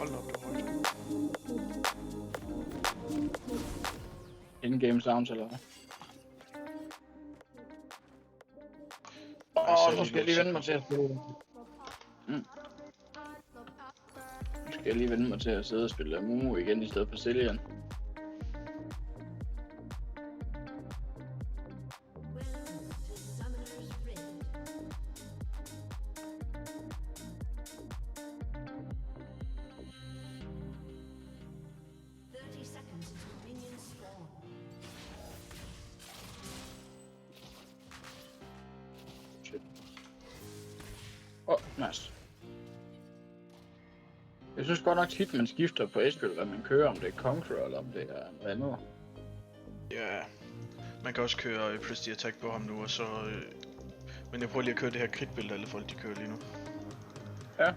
Hold op, det var højt. In-game sounds, eller hvad? Nu skal jeg lige vende mig til at spille. Nu skal jeg lige vende mig til at sidde og spille Amumu igen i stedet for Cillian. Nice. Jeg synes godt nok tit, man skifter på Ezreal, hvad man kører, om det er Conqueror eller om det er noget andet. Ja, man kan også køre Prestige Attack på ham nu, og så... Men jeg prøver lige at køre det her crit-build, alle folk de kører lige nu. Ja.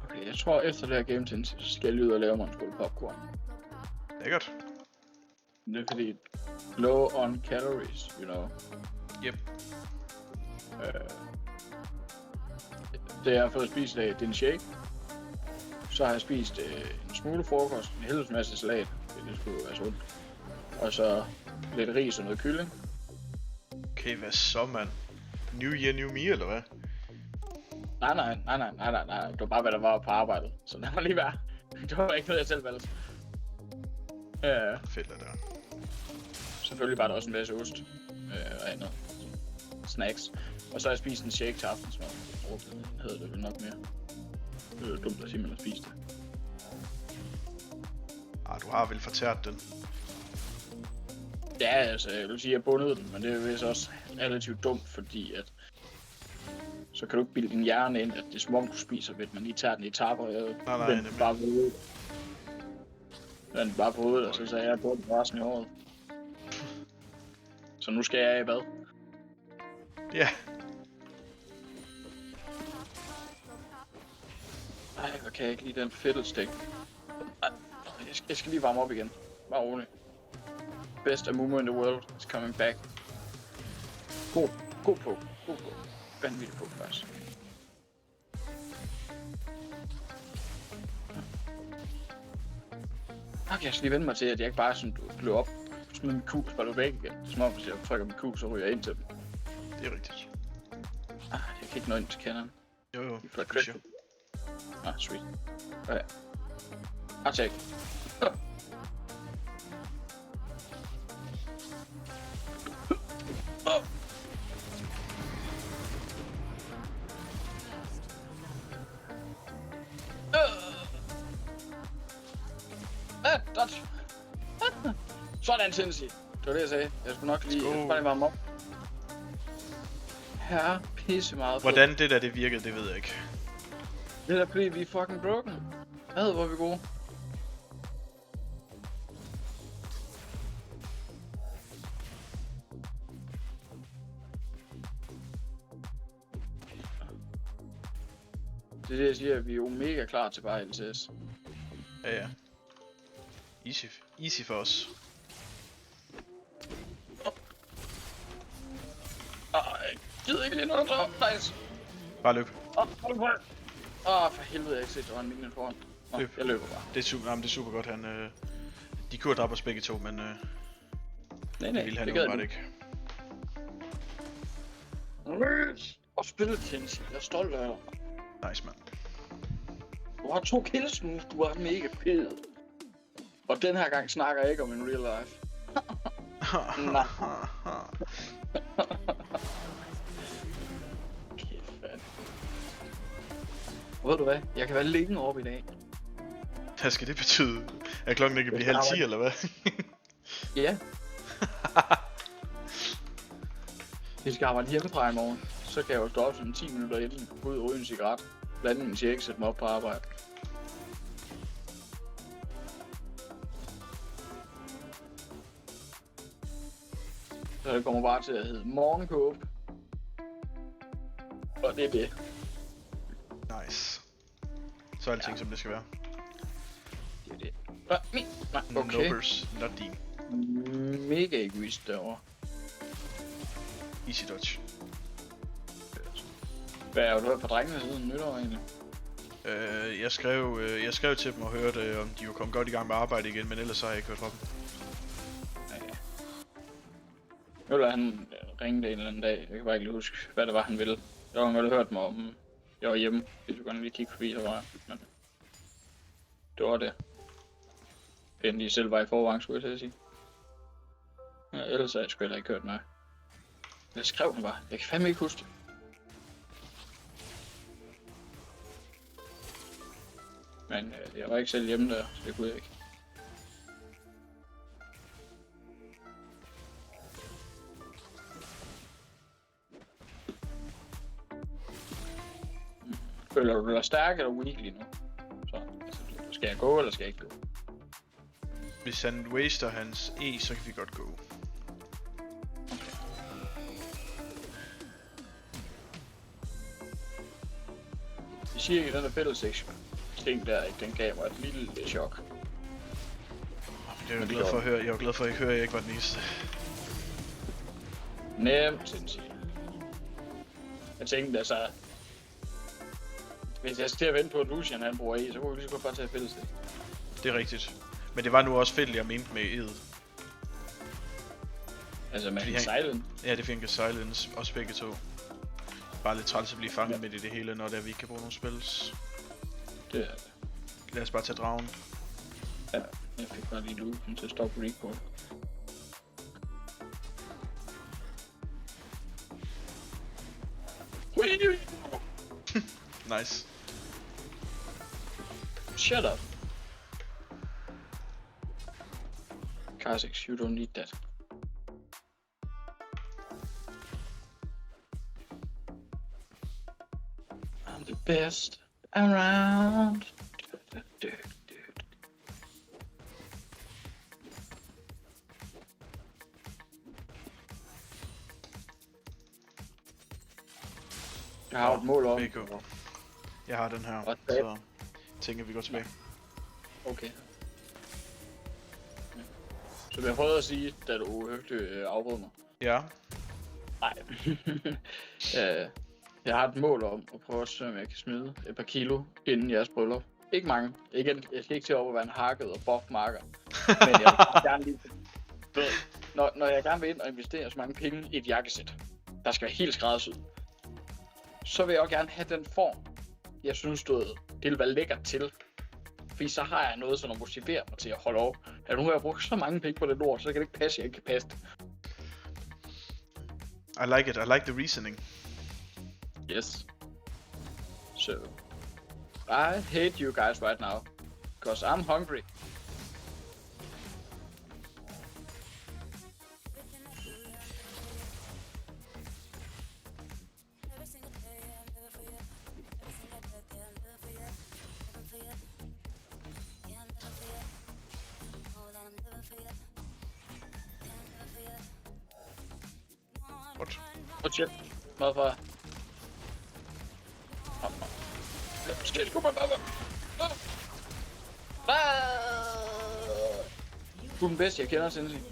Okay, jeg tror efter det her game til, så skal jeg lige ud og lave mig en skål popcorn. Lækkert. Det er fordi, low on calories, you know. Yep. Det jeg har fået spist af, det er en shake. Så har jeg spist en smule frokost, en helvedes masse salat, det skulle jo være sundt. Og så lidt ris og noget kylling. Okay, hvad så, mand? New year, new me, eller hvad? Nej. Det var bare, hvad der var på arbejdet. Så det var lige værd. Det var ikke noget, jeg selv valgte. Fedt, det der. Selvfølgelig var der også en masse ost og andet. Snacks. Og så har jeg spist en shake til aftensmad. Den hedder det vel nok mere. Det er dumt at sige, man har spist det. Du har vel fortært den. Ja, altså, jeg vil sige, at jeg bundede den, men det er vist også relativt dumt, fordi at så kan du ikke bilde din hjerne ind, at det er som om du spiser, ved at man lige tager den i etaper, og jeg vendte bare på hovedet. Den bare på hovedet, og så sagde jeg, at jeg bundet resten i håret. Så nu skal jeg i bad. Ja. Ej, hvor kan jeg ikke lide den fiddlestick. Jeg skal lige varme op igen. Bare rolig. Best Amumu in the world is coming back. God på. Vanvittigt på, faktisk. Okay, jeg skal lige vende mig til, at jeg ikke bare sådan blev op, smider min kug, så var du væk igen. Det er som om, hvis jeg trykker min kug, så ryger jeg ind til dem. Det er rigtigt. Jeg kan ikke nå ind til kanderen. Jo. Sure. Sweet. Okay. Attack. Dodge. Sådan, Sensi. Det var det, jeg sagde. Jeg skulle nok lige varme op. Her er pisse meget. Hvordan det der det virkede, det ved jeg ikke. Det er da fordi, vi er fucking broken. Hvor er vi gode. Det er det, jeg siger, at vi er jo mega klar til bare LCS. Ja. Easy for os. Jeg gider ikke lige noget der. Nice. Bare løb. For helvede, jeg ikke set, der var en minion foran. Løb. Jeg løber bare. Det er super godt, han... De kunne dræbe os begge to, men... Nej, det ville han jo bare ikke. Og spille Kenzie, jeg er stolt af dig. Nice, mand. Du har 2 kills nu, du er mega fed. Og den her gang snakker jeg ikke om en real life. Nej. Kæft, fanden. Ved du hvad? Jeg kan være længe oppe i dag. Hvad skal det betyde? Er klokken ikke blive 9:30 eller hvad? Ja. Vi skal arbejde hjemmefra i morgen. Så kan jeg jo stå op sådan 10 minutter inden, gå ud og ryge en cigaret. Blande min shake, sætte mig op på arbejde. Så det kommer bare til at hedde morgenkåb. Og det er det. Nice. Så er alting som det skal være. Det er det. Nej, okay. Nobers, not din. Mega egoist derovre. Easy dodge. Hvad har du hørt fra drengene siden nytår egentlig? Jeg skrev til dem og hørte, om de var kommet godt i gang med arbejde igen, men ellers har jeg ikke hørt fra dem. Ja. Møller han ringede en eller anden dag, jeg kan bare ikke lige huske, hvad det var han ville. Jeg har vel hørt mig om, jeg var hjemme, hvis du gerne lige kigge forbi, så var jeg. Men det var det. End de selv var i forvejen, skulle jeg til at sige. Ja, ellers har jeg sgu heller ikke hørt noget. Jeg skrev den bare, jeg kan fandme ikke huske det. Men jeg var ikke selv hjemme der, så det kunne jeg ikke. Føler du dig stærk eller weak lige nu? Så altså, skal jeg gå, eller skal jeg ikke gå? Hvis han waster hans E, så kan vi godt gå. Jeg siger ikke, den der battle section ting der, ikke? Den gav mig et lille chok. Det er jeg glad for at høre. Jeg er glad for at høre, at jeg ikke var den eneste. Nemt, sindssygt. Jeg tænkte altså, hvis jeg skal til at vente på, at Lucian han bruger E, så kunne vi lige så godt bare tage fælles det. Det er rigtigt. Men det var nu også fedt, jeg mente med E'et. Altså med Fordi en silent. Ja, det fik en silence, også begge to. Bare lidt træls at blive fanget midt i det hele, når det er, vi ikke kan bruge nogle spils. Det er det. Lad os bare tage dragen. Ja, jeg fik bare lige Lucian til at stoppe recall. Nice. Shut up. Kha'Zix, you don't need that. I'm the best around. Jeg har et mål om. Jeg har den her, Okay. så tænker vi går tilbage. Okay. Så jeg prøvede at sige, da du høfligt afbrød mig. Ja. Nej. Jeg har et mål om at prøve at se, om jeg kan smide et par kilo inden jeres bryllup. Ikke mange. Jeg skal ikke til at være en hakket og buff marker. Men jeg vil gerne lige... Når jeg gerne vil ind og investere så mange penge i et jakkesæt, der skal være helt skræddersyet, så vil jeg også gerne have den form, jeg synes, det vil være lækkert til. Fordi så har jeg noget, som motiverer mig til at holde over. At nu har jeg brugt så mange penge på det lort, så kan det ikke passe, jeg ikke kan passe det. I like it. I like the reasoning. Yes. So, I hate you guys right now. Because I'm hungry. What? Oh shit, motherfucker. Shit, come on, motherfucker. Du er den bedste, jeg kender, sindssygt.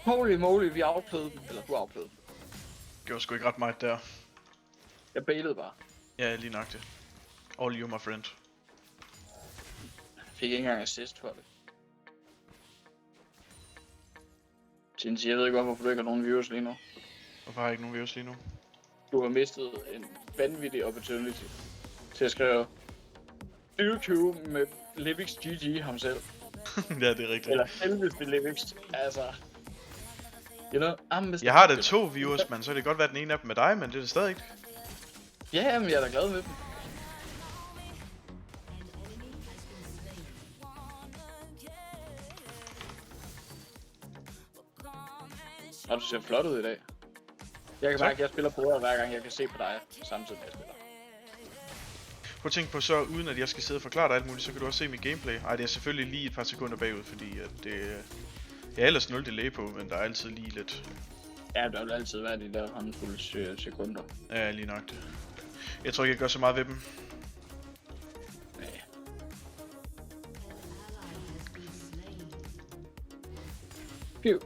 Holy moly, vi outplayede dem. Eller du outplayede dem. Det gjorde sgu ikke ret meget der. Jeg bailede bare. Ja, lige nok det. All you, my friend. Fik ikke engang assist for det. Sindssygt, jeg ved ikke hvorfor du ikke har nogen viewers lige nu. Hvorfor har jeg ikke nogen views lige nu? Du har mistet en vanvittig opportunity til at skrive YouTube med Livix GG ham selv. Ja, det er rigtigt. Eller selveste Livix, altså. You know, jeg har da 2 viewers, man, så kan det godt være den ene af dem med dig, men det er det stadig ikke. Ja, men jeg er da glad med dem. Og du ser flot ud i dag. Jeg kan mærke, at jeg spiller bedre hver gang jeg kan se på dig, samtidig med at jeg spiller. Prøv at tænke på så, uden at jeg skal sidde og forklare dig alt muligt, så kan du også se mit gameplay. Ej, det er selvfølgelig lige et par sekunder bagud, fordi at det... Jeg er ellers 0 delay på, men der er altid lige lidt... Ja, der vil altid være de der håndfulde sekunder. Ja, lige nok det. Jeg tror ikke, jeg gør så meget ved dem. Nej. Piu.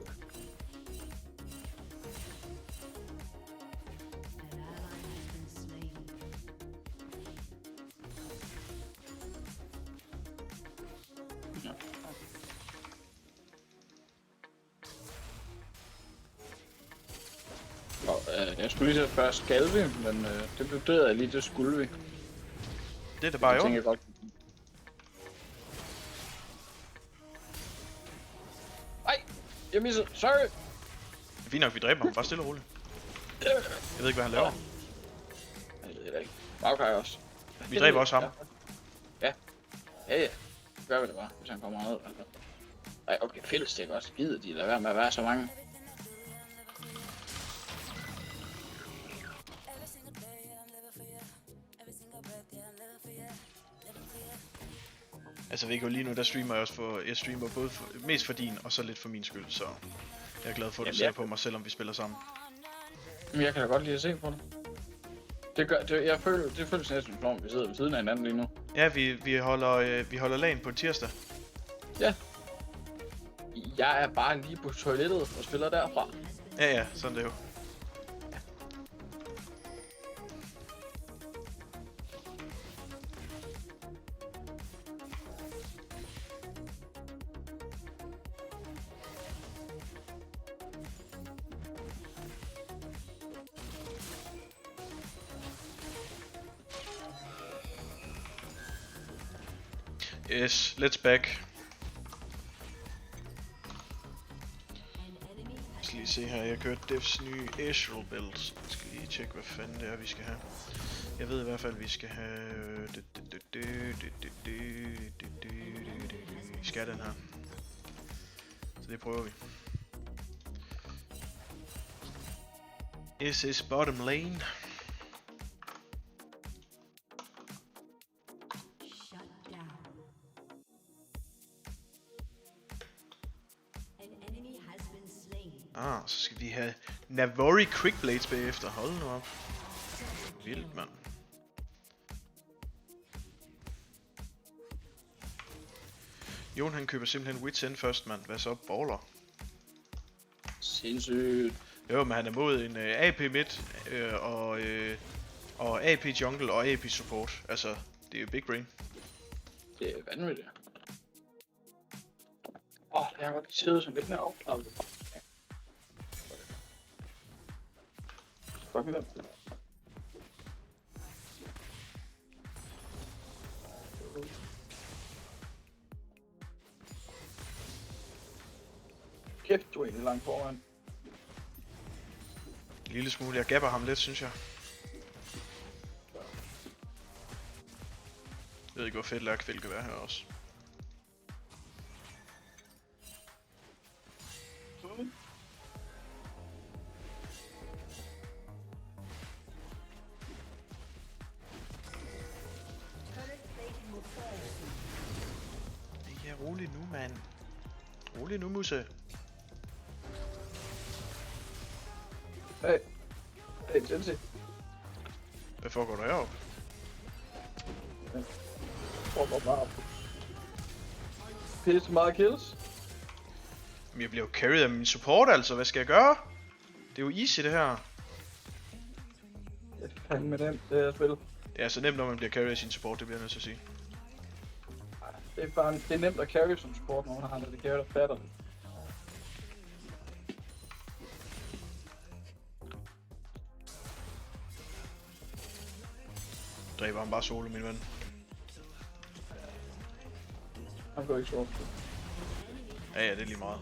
Jeg skulle lige så først skal vi, men det blev død af lige, det skulle vi. Det er da bare Jeg jo. tænker godt. Ej, jeg misser. Sorry. Det er fint nok, vi dræber ham. Bare stille og roligt. Jeg ved ikke, hvad han laver. Jeg ved det ikke. Maokai også. Vi dræber også ham. Ja. Ja. Gør vi det bare, hvis han kommer ned. Ej, okay, fællestik også. Gider de lade være med at være så mange. Altså Viggo, lige nu der streamer jeg også for, jeg streamer både for, mest for din og så lidt for min skyld, så jeg er glad for, at du ser på mig, selvom vi spiller sammen. Men jeg kan da godt lide at se på det. Jeg føler, det føles næsten som om vi sidder ved siden af hinanden lige nu. Ja, vi holder LAN på en tirsdag. Ja. Jeg er bare lige på toilettet og spiller derfra. Ja, sådan det er jo. Yes, let's back. Jeg skal lige se her, jeg kørte Devs nye Ezreal build. Jeg skal lige tjekke, hvad fanden det er, vi skal have. Jeg ved i hvert fald, vi skal have... Vi skal have den her. Så det prøver vi. SS bottom lane. Så skal vi have Navori Quickblades bagefter. Hold nu op. Vildt, mand. Jon han køber simpelthen Wits End først, mand. Hvad så? Baller. Sindssygt. Jo, men han er mod en AP mid og AP jungle og AP support. Altså, det er jo big brain. Det er vanvittigt. Jeg har godt siddet som lidt mere afklappet. Fuck med dem. Kæft, du er egentlig langt foran. En lille smule. Jeg gapper ham lidt, synes jeg. Jeg ved ikke, hvor fedt Lærkvild kan være her også. Ja, rolig nu, mand. Rolig nu, Musse. Hey. Hey, Chelsea. Hvad foregår der heroppe? Hvor bare op. Pisse meget kills. Men jeg bliver jo carried af min support, altså. Hvad skal jeg gøre? Det er jo easy, det her. Jeg kan med den, det her spil. Det er så nemt, når man bliver carried af sin support, det bliver jeg nødt til at sige. Det er bare det er nemt at carry som support, når man har en dediceret og fatter det. Dræber ham bare solo, min ven. Han går ikke så. Ja, det er lige meget.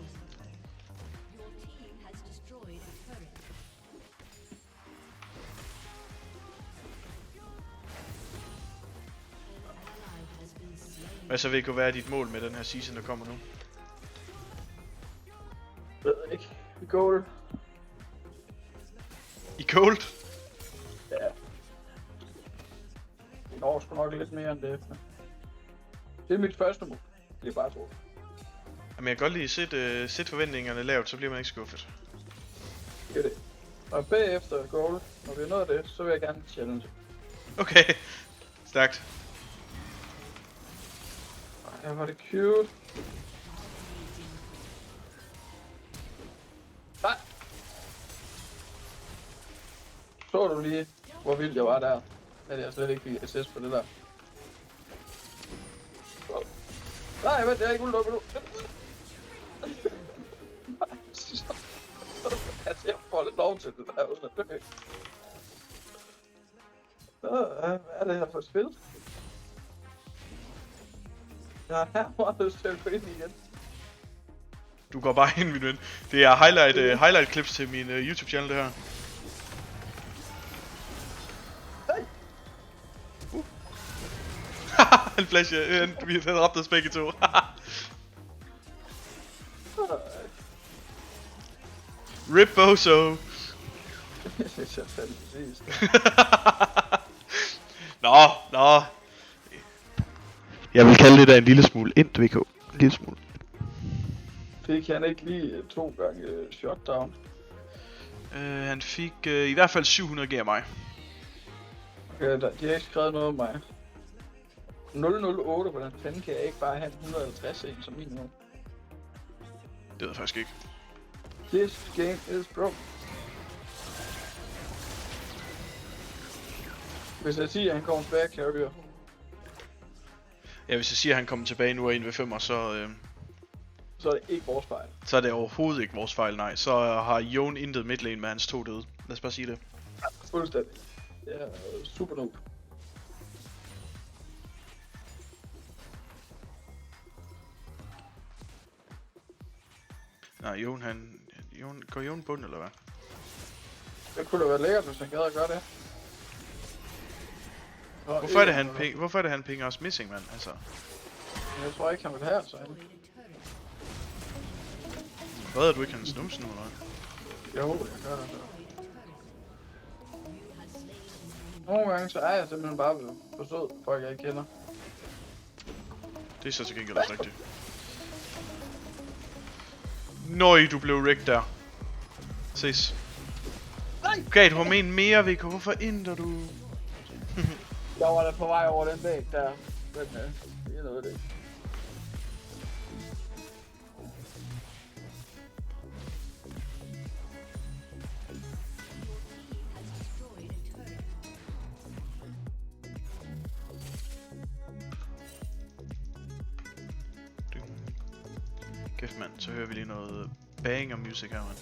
Hvad så vil kunne være dit mål med den her season, der kommer nu? Ved ikke. Vi går det. I cold? Ja. Vi når sgu nok lidt mere end det. Det er mit første mål. Det er bare tro. Jamen jeg kan godt lide sæt forventningerne lavt, så bliver man ikke skuffet. Det er det. Og bagefter goal, når vi er nået det, så vil jeg gerne challenge. Okay. Stærkt. Ej, var det cute. Så du lige, hvor vild jeg var der. At jeg slet ikke fik assist på det der. Nej, vent, jeg er ikke udelukket nu. Altså, jeg får lidt lov til det der uden at dø. Hvad er det her for et spil? Jeg har her meget lyst til at gå ind igen. Du går bare ind, min ven. Det er highlight clips til min YouTube channel, det her. Han flasher. Vi havde ramt os begge to. Rip Bozo. Det er fandme præcis. Nå. Jeg vil kalde det der en lille smule ind, VK. En lille smule. Fik han ikke lige 2 gange shutdown? Han fik i hvert fald 700 G af mig. Okay, de har ikke skrevet noget om mig. 008 på den fanden kan jeg ikke bare have 150 en som minimum. Det ved jeg faktisk ikke. This game is broke. Hvis jeg siger, at han kommer tilbage, carrier. Ja, hvis jeg siger, at han kommer tilbage nu og 1v5'er, Så er det ikke vores fejl. så er det overhovedet ikke vores fejl, nej. Så har Jon intet midlane med hans 2 døde. Lad os bare sige det. Fuldstændig. Det er super noob. Nej, går Jon bund, eller hvad? Det kunne da være lækkert, hvis han gad at gøre det. Hvorfor er det han pinger os missing, mand? Altså. Jeg tror ikke, han vil have så han. Hvad er du ikke hans numse nu, eller hvad? Jo, jeg gør det. Nogle gange så er jeg simpelthen bare blevet forstået folk jeg ikke kender. Det er så til gengæld også rigtigt. Nøj, du blev wrecked der. Ses. Okay, du har med en mere, VK. Hvorfor ændrer du? Jeg var da på vej over den væg der. Men det er noget af det. Kæft mand, så hører vi lige noget banger music her, mand.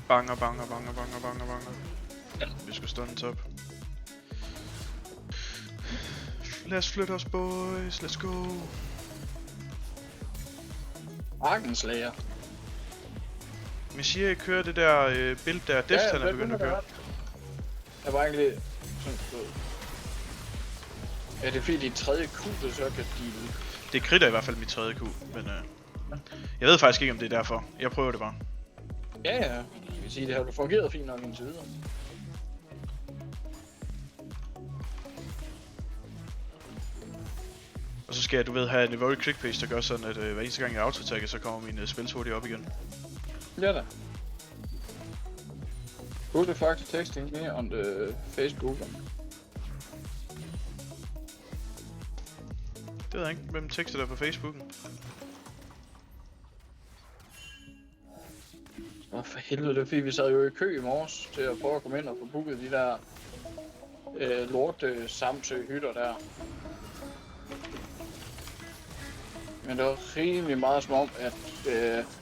Banger. Vi skal stå den top. Lad os flytte os, boys. Let's go. Arkenslager. Men siger, I kører det der build der, Deft han er begyndt at køre. Jeg var egentlig sådan ja, det er fordi det er tredje Q, det så kan deal. Det kritter i hvert fald mit tredje Q, men jeg ved faktisk ikke om det er derfor. Jeg prøver det bare. Ja. Jeg vil sige, det har fungeret fint nok indtil videre. Og så skal jeg, du ved, have en very quick pace, der gør sådan, at hver eneste gang jeg autotakker, så kommer min spil hurtigt op igen. Ja da. Who the fuck is texting me on the Facebook? Det ved jeg ikke. Hvem tekster der på Facebooken? Åh, for helvede, det er fordi vi sad jo i kø i morges til at prøve at komme ind og få booket de der lorte Samsø hytter der. Men det var rimelig meget som om, at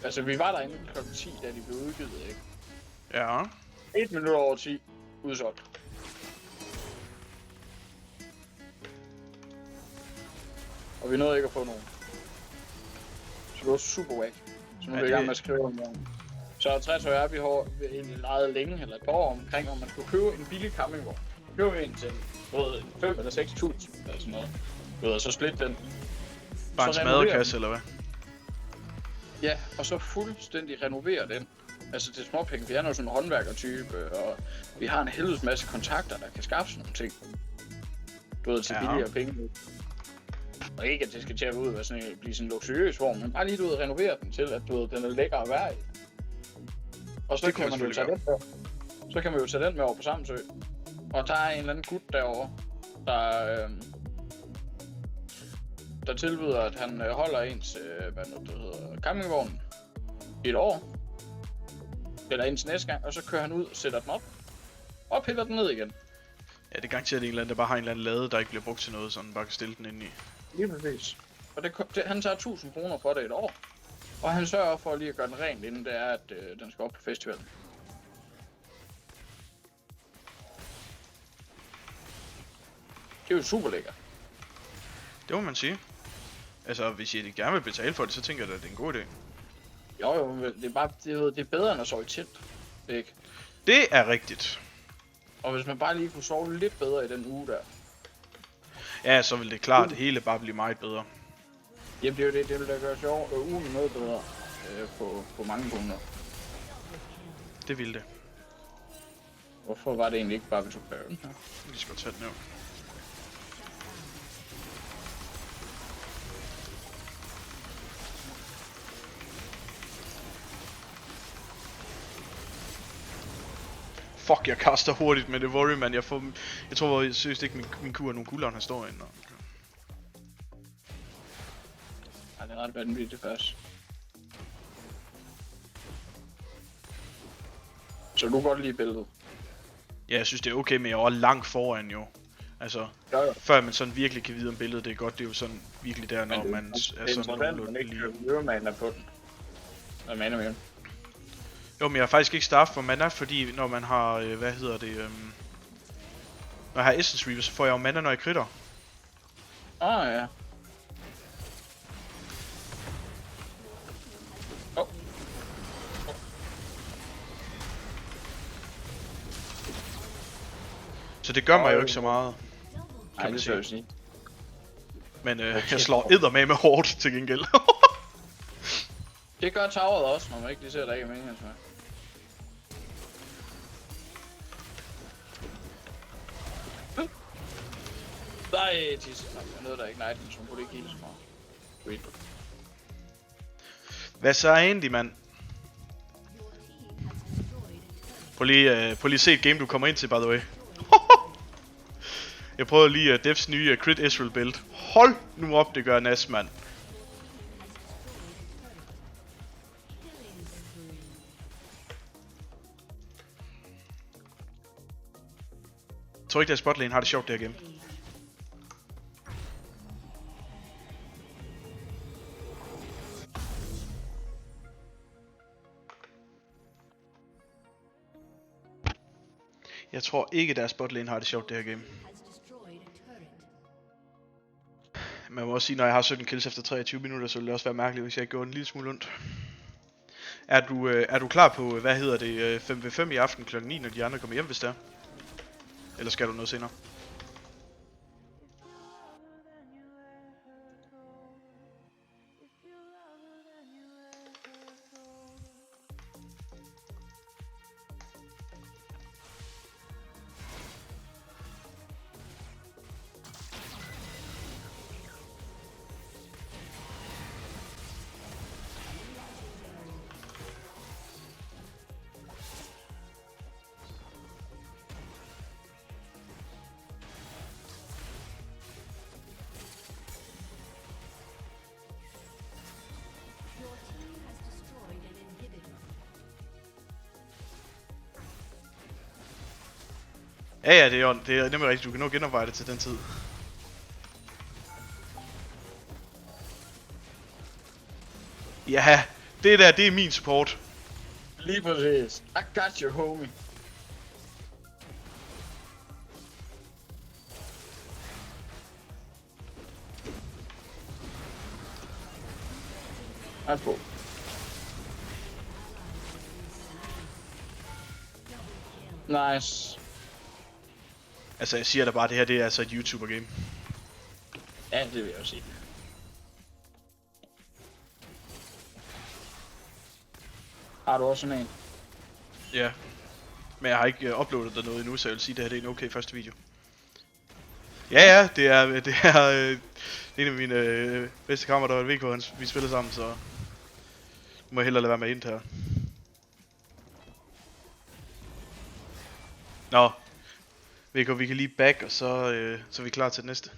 altså vi var derinde kl. 10, da de blev udgivet, ikke? Ja. 1 minut over 10, udsolgt. Og vi nåede ikke at få nogen. Så det var super wack. Så nu er vi i gang med at skrive om morgen. Så 60 år vi har egentlig lejet længe, eller et par år omkring, om man skulle købe en billig campingvogn. Købe en til 5 eller 6.000 eller sådan noget. Og så splitte den. Bare en smadrekasse, eller hvad? Ja, og så fuldstændig renovere den. Altså det er småpenge, vi er jo sådan en håndværkertype, og vi har en helvedes masse kontakter, der kan skaffe sådan nogle ting. Du ved, til billigere penge. Og ikke at det skal til at ud og sådan, blive sådan en luksuriøs form, men bare lige du ved, renovere den til, at du ved, den er lækker at være i. Og så kan man jo tage den med. Så kan man jo tage den med over på Samsø. Og der er en eller anden gut derovre, der tilbyder, at han holder ens campingvogn i et år. Eller indtil næste gang, og så kører han ud og sætter den op. Og piller den ned igen. Ja, det er garanteret en eller anden, der bare har en eller anden lade, der ikke bliver brugt til noget, så han bare kan stille den ind i. Lige præcis. Og han tager 1000 kroner for det et år. Og han sørger for lige at gøre den ren, inden det er, at den skal op på festivalen. Det er jo super lækkert. Det må man sige. Altså, hvis I gerne vil betale for det, så tænker jeg, at det er en god idé. Jo, det er bare det er bedre end at sove i telt. Ikke? Det er rigtigt. Og hvis man bare lige kunne sove lidt bedre i den uge der. Ja, så vil det klart, det hele bare blive meget bedre. Jamen det er jo det vil da gøre ugen noget bedre på mange punkter. Det ville det. Hvorfor var det egentlig ikke bare, vi tog Baron her? Vi skal tage den her. Fuck, jeg kaster hurtigt med det worry, man. Jeg tror seriøst ikke, min kur er nogen gulderen, han står inde. Ej, det er ret vanvittigt først. Så du godt lide billedet? Ja, jeg synes det er okay, men jeg er også langt foran jo. Altså, før man sådan virkelig kan vide om billedet, det er godt, det er jo sådan virkelig der, når man er sådan nogenlunde lige. Det er mana på den. Hvad mana mere? Jo, men jeg har faktisk ikke staff for mana, fordi når man har, når jeg har Essence Reaver, så får jeg jo mana, når jeg kritter. Ja. Så det gør mig jo ikke så meget, kan man sige. Sige. Men jeg slår eddermame hårdt til gengæld. Det gør toweret også, når man ikke lige ser, der ikke er meningen med. Nej, tisse. Jeg nåede der ikke nighten, så hun kunne ikke helt så meget. Wait. Hvad så egentlig, mand? Prøv lige at se et game, du kommer ind til, by the way. Jeg prøver lige Devs nye Crit Israel build. Hold nu op, det gør nas, mand. Jeg tror ikke, at spotlane har det sjovt der game. Jeg tror ikke, at deres botlane har det sjovt det her game. Man må også sige, når jeg har 17 kills efter 23 minutter, så vil det også være mærkeligt, hvis jeg ikke gjorde en lille smule ondt. Er du klar på, 5v5 i aften kl. 9, når de andre kommer hjem, hvis det er? Eller skal du noget senere? Ja, det er nemlig rigtigt. Du kan nå genopveje det til den tid. Ja, det er min support. Lige præcis. I got you, homie. Han på. Nice. Altså, jeg siger da bare, at det her det er altså et YouTuber-game. Ja, det vil jeg jo sige. Har du også sådan en? Ja. Men jeg har ikke uploadet der noget endnu, så jeg vil sige, at det her det er en okay første video. Ja, det er en af mine bedste kammerater, der er VK, vi spiller sammen, så må jeg hellere lade være med ind her. Nå. VK, vi kan lige back, og så er vi klar til det næste.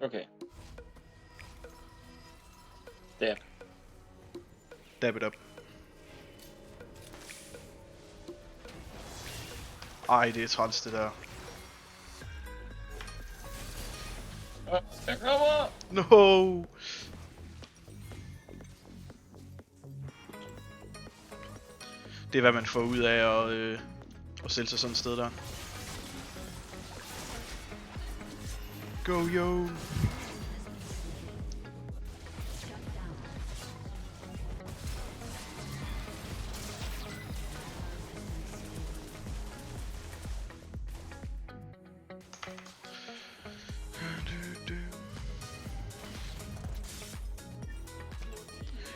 Okay. Dab. Dab it up. Ej, det er træls det der. Jeg kommer! No! Det er hvad man får ud af at stille sig sådan et sted der. Go yo!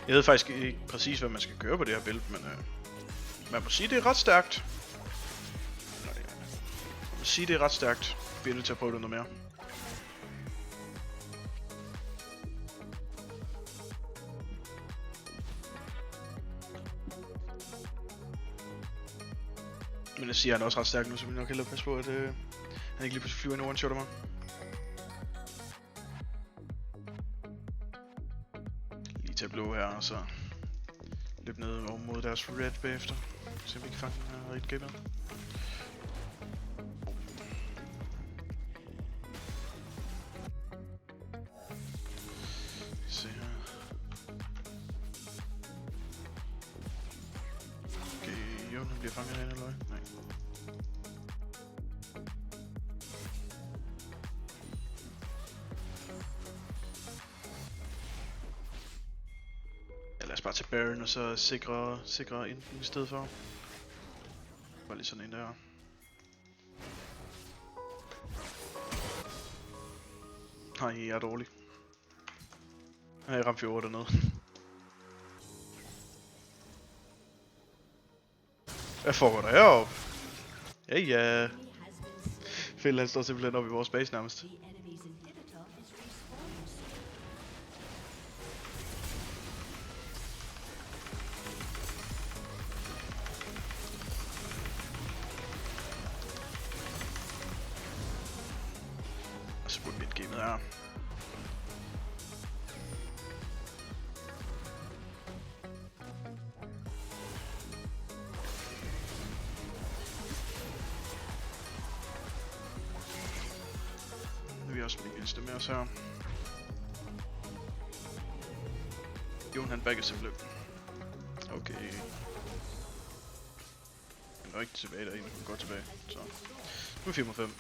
Jeg ved faktisk ikke præcis, hvad man skal gøre på det her build, men man må sige, det er ret stærkt. Man må sige, det er ret stærkt. Vi er nødt til at prøve det noget mere. Men jeg siger, han er også ret stærk nu, så vi nok hellere passe på, at han ikke lige pludselig flyver ind og one-shotter mig. Lige til blå her, og så løb ned over mod deres red bagefter. Så vi kan fange den her rigtig gamer. Se her. Okay, jo, han bliver fanget herinde, eller hvad? Nej. Ja, lad os bare tage Baron og så sikre enten i stedet for. Bare lige sådan en der. Nej, jeg er dårlig. Jeg ramte 4 dernede. Hvad foregår der heroppe? Ja, ja. Phil han står simpelthen oppe i vores base nærmest. Og så burde mit gamet her. Nu er vi også med eneste med os her. Jon han backer simpelthen. Okay. Han er ikke tilbage derinde, han går tilbage. Så. Nu er 4 5.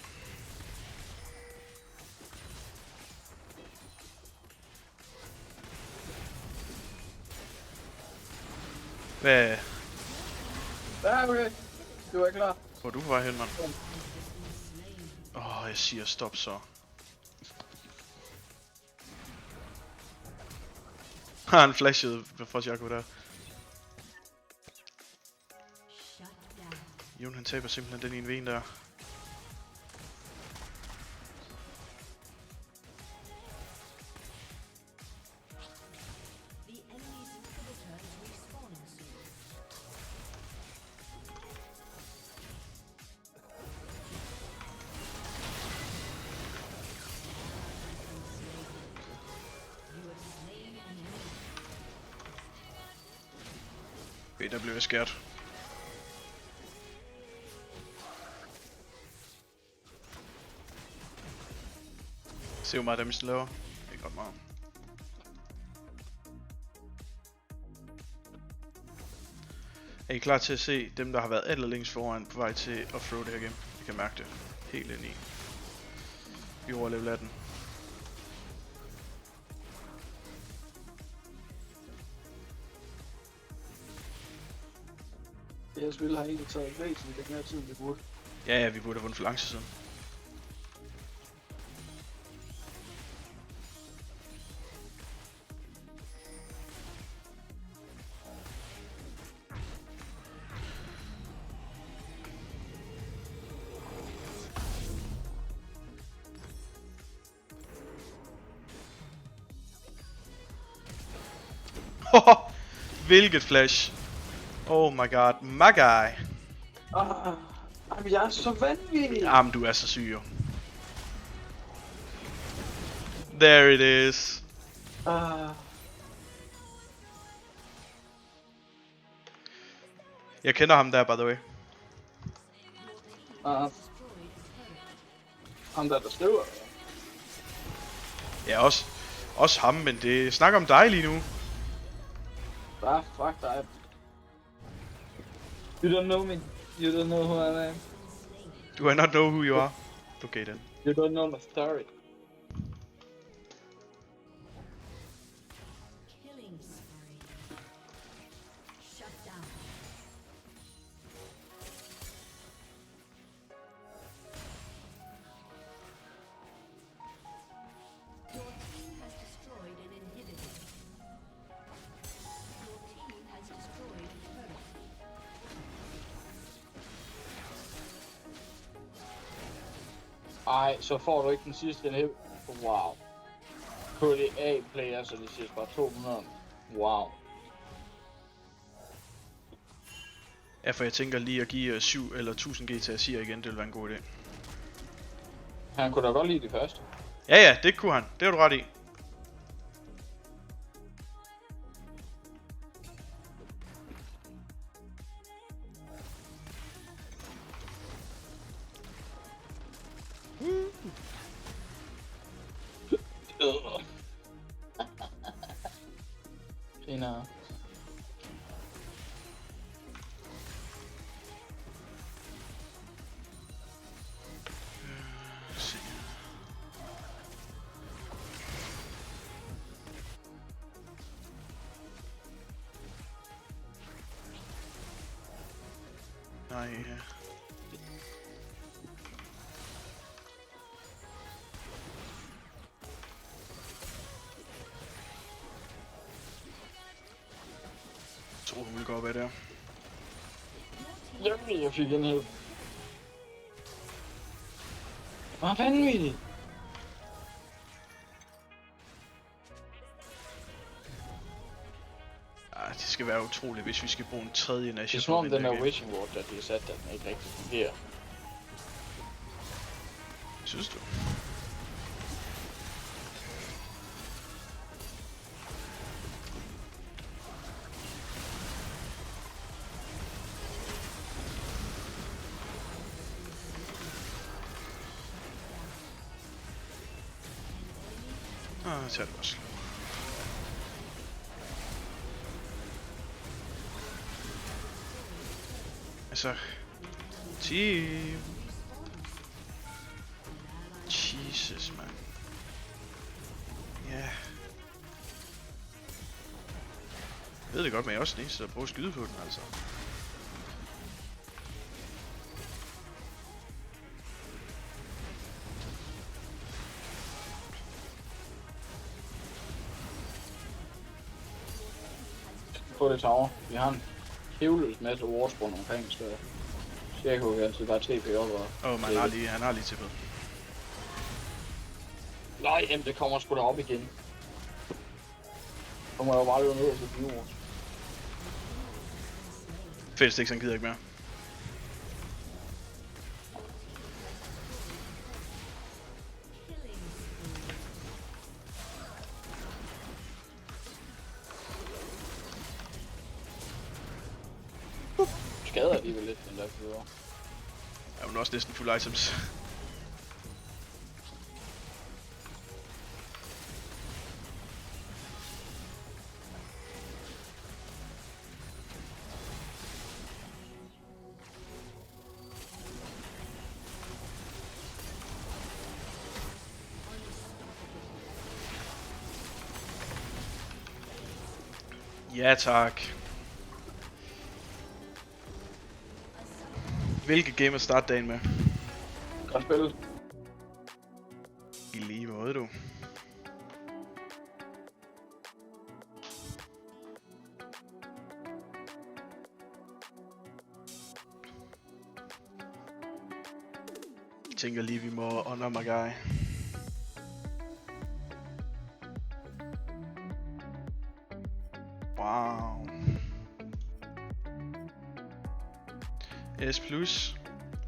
Hvad? Ja, okay. Du er klar. Hvor er du på vej hen, mand? Jeg siger stop så. Han flashede fra Jaco der. Jon han taber simpelthen den ene ven der. Der blev jeg skært. Se hvor meget damage den laver. Ikke ret meget. Er I klar til at se dem der har været allerlængst foran på vej til at throw det her game? I kan mærke det. Helt ind i. Vi overlever level 18. Jeg spiller har egentlig taget væsentligt den her tid, vi burde. Ja, vi burde have vundet for lang tid siden. Hvilket flash! Oh my god, my guy! Ej, jeg er så vanvittig. Jamen, du er så syg, jo. There it is. Jeg kender ham der, by the way. Ham der skriver. Ja, også ham, men det snakker om dig lige nu. Bare fuck dig. You don't know me. You don't know who I am. Do I not know who you are? Okay, then. You don't know my story. Killing spree. Shut down. Your team has destroyed an inhibitor. Your team has destroyed a turret. Ej, så får du ikke den sidste en wow. KDA player, så det siger bare 200. Wow. Ja, for jeg tænker lige at give 7 eller 1000 G til Azir igen, det ville være en god idé. Han kunne da godt lide det første. Ja, det kunne han. Det har du ret i. Senere. Nej, ja. Jeg tror, hun vil gå op ad der. Jamen, jeg fik en hel. Hvad vanvittigt? Det skal være utroligt, hvis vi skal bruge en tredje Det Nashor. er som om den her wishing ward, der bliver sat, den ikke rigtig fungerer. Synes du? Så er det også. Altså, team. Jesus, man. Ja. Jeg ved det godt, men jeg er også den eneste, der prøver at skyde på den, altså. På det tower. Vi har en hævløs masse wards rundt omkring, så jeg kunne altid bare TP op og... Man han har lige tippet. Nej, jamen det kommer sgu da op igen. Så må jeg jo bare løbe ned og så blive wards. Fælles han gider ikke mere. Skader alligevel lidt, den der flyver. Ja, hun er også næsten full items. Ja, tak. Hvilket game at starte dagen med? Godt spillet. I lige måde, du. Jeg tænker lige, vi må honor my guy. Wow. S plus.